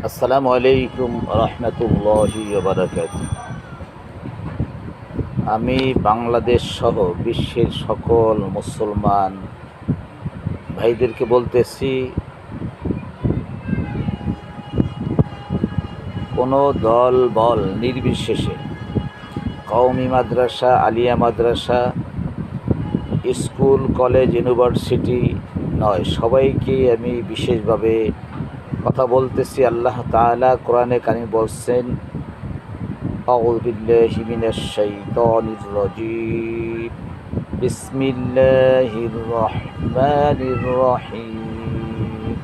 আসসালামু আলাইকুম রহমতুল্লাহি ওয়া বারাকাতুহু। আমি বাংলাদেশ সহ বিশ্বের সকল মুসলমান ভাইদেরকে বলতেছি, কোনো দল বল নির্বিশেষে কওমি মাদ্রাসা, আলিয়া মাদ্রাসা, স্কুল, কলেজ, ইউনিভার্সিটি নয়, সবাইকে আমি বিশেষভাবে কথা বলতেছি। আল্লাহ তাআলা কোরআনে কারিম বলছেন, আউযু বিল্লাহি মিনাশ শাইতানির রাজীম, বিসমিল্লাহির রহমানির রহিম,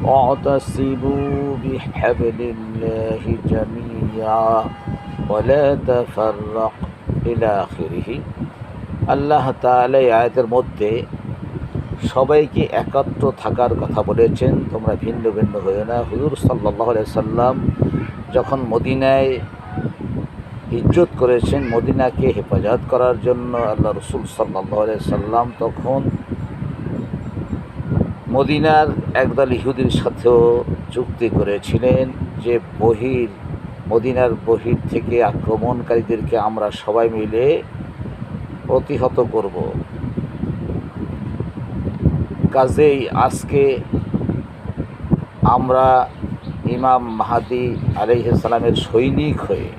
ওয়াতাসিমু বিহাবলিল্লাহি জামিআ ওয়া লা তাফাররাকু ইলা আখিরিহি। আল্লাহ তাআলা এই আয়াতের মধ্যে সবাইকে একাত্র থাকার কথা বলেছেন, তোমরা ভিন্ন ভিন্ন হয়ে না। হুজুর সাল্লাল্লাহু আলাইহি সাল্লাম যখন মদিনায় হিজরত করেছেন, মদিনাকে হেফাজত করার জন্য আল্লাহ রসুল সাল্লাল্লাহু আলাইহি সাল্লাম তখন মদিনার একদল ইহুদির সাথেও চুক্তি করেছিলেন যে মদিনার বহির থেকে আক্রমণকারীদেরকে আমরা সবাই মিলে প্রতিহত করব। কাজেই আজকে আমরা ইমাম মাহদী আলাইহিস সালামের সৈনিক হয়ে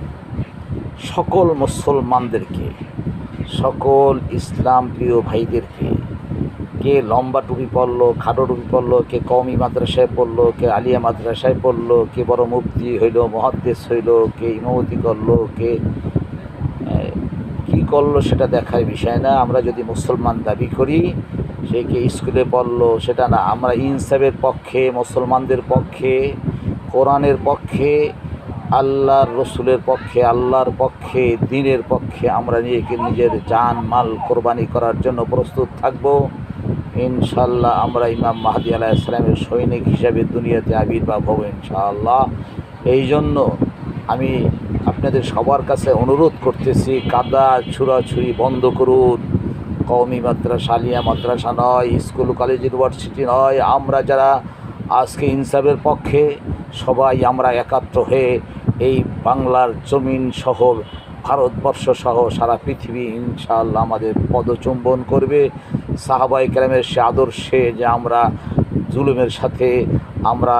সকল মুসলমানদেরকে, সকল ইসলাম প্রিয় ভাইদেরকে, কে লম্বা টুপি পরলো, খাটো টুপি পরলো, কে কওমি মাদ্রাসায় পড়লো, কে আলিয়া মাদ্রাসায় পড়লো, কে বড় মুফতি হইল, মুহাদ্দিস হইল, কে ইমামতি করলো, কে কী করলো সেটা দেখার বিষয় না। আমরা যদি মুসলমান দাবি করি, সে কে স্কুলে পড়লো সেটা না। আমরা ইনসাফের পক্ষে, মুসলমানদের পক্ষে, কোরআনের পক্ষে, আল্লাহর রসুলের পক্ষে, আল্লাহর পক্ষে, দ্বীনের পক্ষে আমরা নিজের জান মাল কোরবানি করার জন্য প্রস্তুত থাকব। ইনশাআল্লাহ আমরা ইমাম মাহদী আলাইহিস সালামের সৈনিক হিসাবে দুনিয়াতে আবির্ভাব হব ইনশাআল্লাহ। এই জন্য আমি আপনাদের সবার কাছে অনুরোধ করতেছি, কাদা ছুড়াছুড়ি বন্ধ করুন। কওমি মাদ্রাসা, আলিয়া মাদ্রাসা নয়, স্কুল, কলেজ, ইউনিভার্সিটি নয়, আমরা যারা আজকে ইনসাফের পক্ষে সবাই আমরা একাত্র হয়ে এই বাংলার জমিন সহ, ভারতবর্ষ সহ সারা পৃথিবী ইনশাআল্লাহ আমাদের পদচুম্বন করবে। সাহাবায়ে কেরামের সে আদর্শে যে আমরা জুলুমের সাথে, আমরা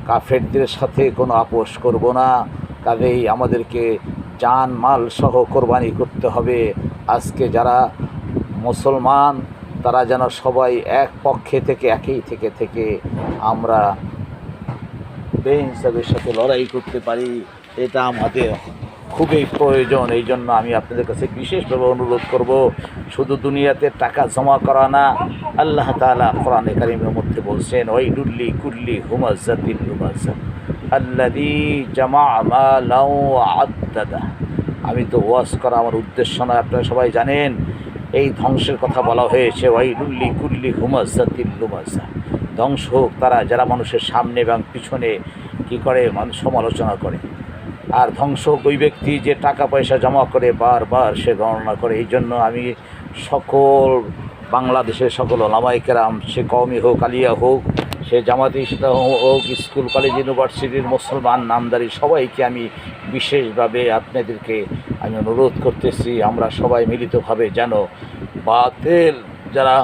কাফেরদের সাথে কোনো আপোষ করব না। কাজেই আমাদেরকে জান মাল সহ কোরবানি করতে হবে। আজকে যারা মুসলমান তারা যেন সবাই এক পক্ষে থেকে, একই থেকে আমরা বেইনসাফের সাথে লড়াই করতে পারি, এটা আমাদের খুবই প্রয়োজন। এই জন্য আমি আপনাদের কাছে বিশেষভাবে অনুরোধ করব, শুধু দুনিয়াতে টাকা জমা করা না। আল্লাহ তাআলা কোরআনে কারিমের মধ্যে বলছেন, ওয়াইলুল কুল্লি হুমাযাতিল লুমাযা আল্লাযী জামাআ মালান ওয়া আদ্দাদা। আমি তো ওয়াজ করা আমার উদ্দেশ্য নয়, আপনারা সবাই জানেন এই ধ্বংসের কথা বলা হয়েছে। ওয়াইলুল কুল্লি হুমাযাতিল লুমাযা, ধ্বংস হোক তারা যারা মানুষের সামনে এবং পিছনে কী করে, মানুষ সমালোচনা করে। আর ধ্বংস হোক ওই ব্যক্তি যে টাকা পয়সা জমা করে বারবার সে গণনা করে। এই জন্য আমি সকল বাংলাদেশের সকল ওলামায়ে কেরাম, সে কওমি হোক, আলিয়া হোক, সে জামাতি হোক, স্কুল, কলেজ, ইউনিভার্সিটির মুসলমান নামদারি সবাইকে আমি বিশেষভাবে আপনাদেরকে আমি অনুরোধ করতেছি, আমরা সবাই মিলিতভাবে যেন বাতিল যারা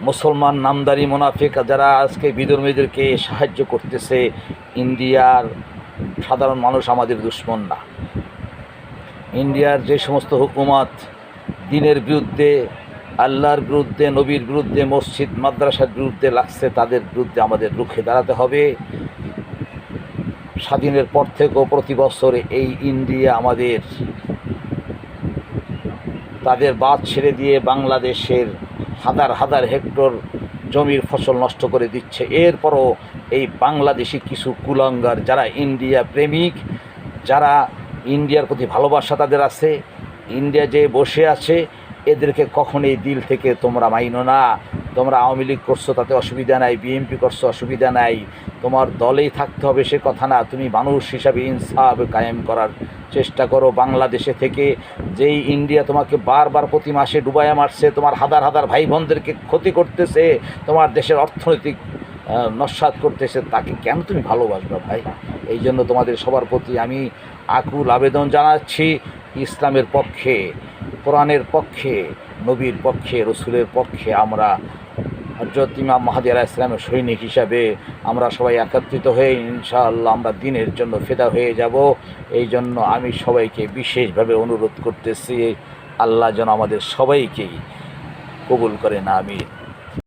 মুসলমান নামদারি মুনাফিক যারা আজকে বিধর্মীদেরকে সাহায্য করতেছে, ইন্ডিয়ার সাধারণ মানুষ আমাদের দুশমন না। ইন্ডিয়ার যে সমস্ত হুকুমত দ্বীনের বিরুদ্ধে, আল্লাহর বিরুদ্ধে, নবীর বিরুদ্ধে, মসজিদ মাদ্রাসার বিরুদ্ধে লাগছে, তাদের বিরুদ্ধে আমাদের রুখে দাঁড়াতে হবে। স্বাধীনের পর থেকেও প্রতি বছর এই ইন্ডিয়া আমাদের তাদের বাদ ছেড়ে দিয়ে বাংলাদেশের হাজার হাজার হেক্টর জমির ফসল নষ্ট করে দিচ্ছে। এরপরও এই বাংলাদেশি কিছু কুলাঙ্গার যারা ইন্ডিয়া প্রেমিক, যারা ইন্ডিয়ার প্রতি ভালোবাসা তাদের আছে, ইন্ডিয়া যে বসে আছে, এদেরকে কখনোই দিল থেকে তোমরা মাইনো না। তোমরা আওয়ামী লীগ করছো তাতে অসুবিধা নাই, বিএনপি করছো অসুবিধা নাই, তোমার দলেই থাকতে হবে সে কথা না। তুমি মানুষ হিসাবে ইনসাফ কায়েম করার চেষ্টা করো। বাংলাদেশে থেকে যেই ইন্ডিয়া তোমাকে বারবার প্রতি মাসে ডুবাইয়া মারছে, তোমার হাজার হাজার ভাই বোনদেরকে ক্ষতি করতেছে, তোমার দেশের অর্থনৈতিক নস্যাৎ করতেছে, তাকে কেন তুমি ভালোবাসবে ভাই? এই জন্য তোমাদের সবার প্রতি আমি আকুল আবেদন জানাচ্ছি, ইসলামের পক্ষে, কোরআনের পক্ষে, নবীর পক্ষে, রসুলের পক্ষে আমরা হযরত ইমাম মাহদী আলাইহিস সালামের সৈনিক হিসাবে আমরা সবাই একত্রিত হয়ে ইনশাআল্লাহ আমরা দ্বীনের জন্য ফিদা হয়ে যাব। এই জন্য আমি সবাইকে বিশেষভাবে অনুরোধ করতেছি, আল্লাহ যেন আমাদের সবাইকেই কবুল করেন, আমিন।